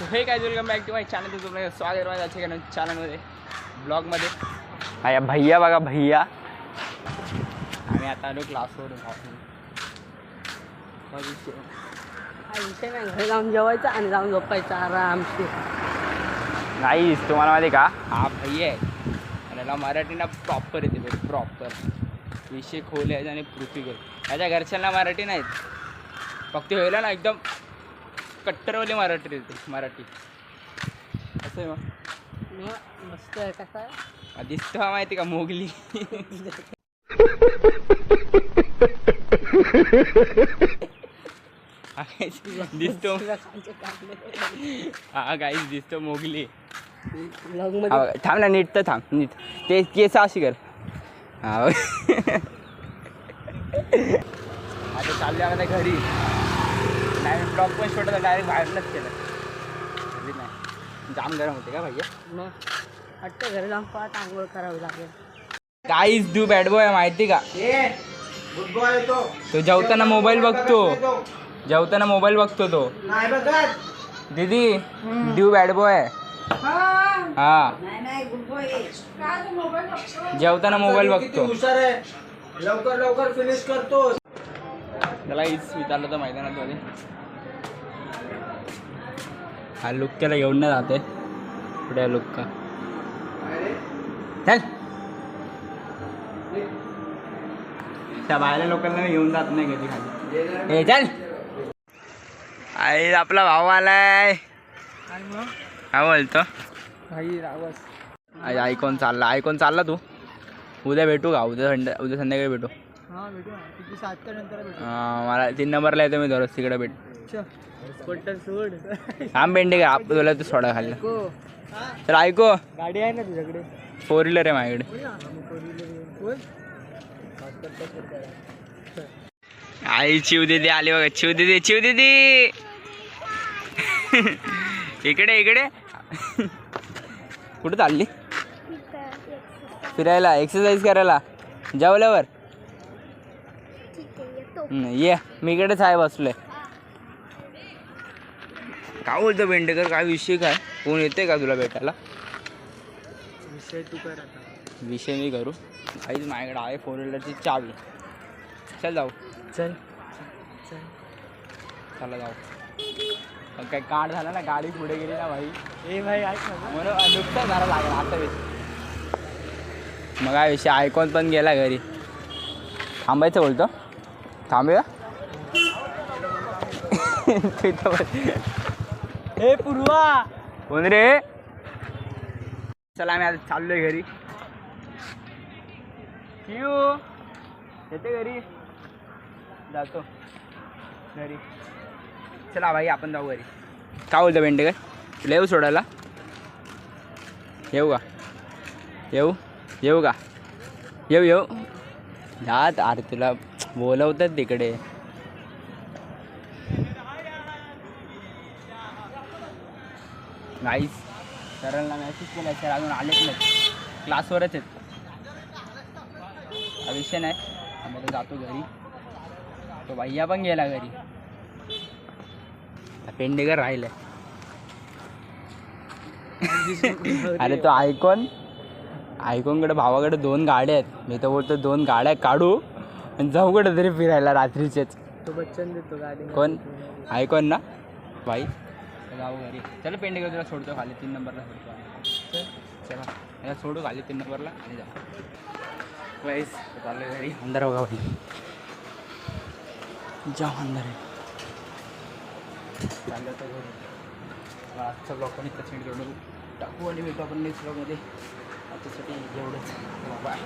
हे काय welcome back to my channel. तुम्हाला स्वागत आहे माझ्या चॅनलमध्ये ब्लॉगमध्ये. हा भैया बघा भैया, आम्ही आता आलो क्लासवरून. विषय नाही, घरी जाऊन जेवायचं आणि जाऊन झोपायचं आरामशीर. नाहीच तुम्हाला माहिती का, हा भैया आहे आणि याला मराठी ना प्रॉपर येते, प्रॉपर विषय खोल आहे आणि पृथ्वी गोल. याच्या घरच्यांना मराठी नाहीत, फक्त व्हायला ना एकदम कट्टरवाली मराठी येते. मराठी असं आहे मग मस्त आहे. कसं आहे दिसतो हा माहिती का, मोगली दिसतो. हा गाईस दिसतो मोगली. थांब ना, नीट तर थांब, नीट ते केस अशी कर. हा आता चालले आम्हाला घरी. नाही ब्लॉग पण छोटा डायरेक्ट बाहेरनंच केलं. घरी नाही, जाम गरम होते का भैया. मग वाटतं घरी जाऊन पाठ आंघोळ करावी लागेल. गाईस डू बॅड बॉय माहिती का, तो जेवताना मोबाईल बघतो. जेवताना मोबाईल बघतो तो. दीदी ड्यू बॅड बॉय. हा जेवताना मोबाईल बघतो. लवकर लवकर फिनिश करतो. त्याला इच विचारलं तर मैदानात मध्ये हा लुक त्याला घेऊन नाही जाते. पुढे लुक का चल, त्या बाहेर लोकांना घेऊन जात नाही कधी खाली. हे चल, आई आपला भाऊ आलाय. काय बोलतो आई? आयकॉन चालला तू. उद्या भेटू का? उद्या संध्याकाळी भेटू. मला 3 नंबरला येतो मी दररोज, तिकडे भेट. थांब बेंडे का तुला तू सोडा खाल्ला. तर ऐको, गाडी आहे ना तुझ्याकडे? 4 व्हीलर आहे माझ्याकडे. आई चिव दीदी आली बघा. चिव दीदी इकडे कुठं चालली? फिरायला, एक्सरसाइज करायला जेवल्यावर. ये मी इकडेच आहे बसलोय. काय बोलतो बेंडेकर, काय विषय काय? कोण येते का तुला भेटायला? विषय तू कर आता. विषय मी करू. काहीच माझ्याकडे आहे 4 व्हीलरची चावी. चल जाऊ. चल चला जाऊ. पण काही काढ झाला ना, गाडी पुढे गेली ना भाई. ए भाई ऐक ना, म्हणून नुकतं जरा लागेल आता विषय. मग काय विषय, आयकॉन पण गेला घरी. थांबायचं बोलतो. थांबूया. ए पूर्वा कोण रे? चला आम्ही आता चाललोय घरी. येते घरी, जातो घरी. चला भाई आपण जाऊ घरी. काय बोलतो बेंडेकर, तुला येऊ सोडायला? येऊ का? येऊ का? येऊ जात. अरे तुला बोलवतात तिकडे. नाहीच सरळला मॅसेज केला, सर अजून आलेच नाही, क्लासवरच आहेत. हा विषय नाही. आम्ही जातो घरी. तो भैया पण गेला घरी. पेंडेकर राहिलाय. अरे तो आयकॉनकडे भावाकडे 2 गाड्या आहेत. मी तर बोलतो 2 गाड्या काढू आणि जाऊ कुठं तरी फिरायला रात्रीचेच. तो बच्चन देतो गाडी. कोण? आयकॉन ना भाई. जाऊ घरी. चला पेंडेकर तुला सोडतो खाली, 3 नंबरला सोडतो. चला याला सोडू खाली 3 नंबरला आणि जाऊ. वाईस चाललं घरी. अंदर बघा भाई, जाऊ अंदर आहे. चाललं तर घरी. आजचा ब्लॉग पण इथं सेंड करून टाकू आणि भेटू आपण नेक्स्ट ब्लॉगमध्ये. आतासाठी एवढंच. बाय.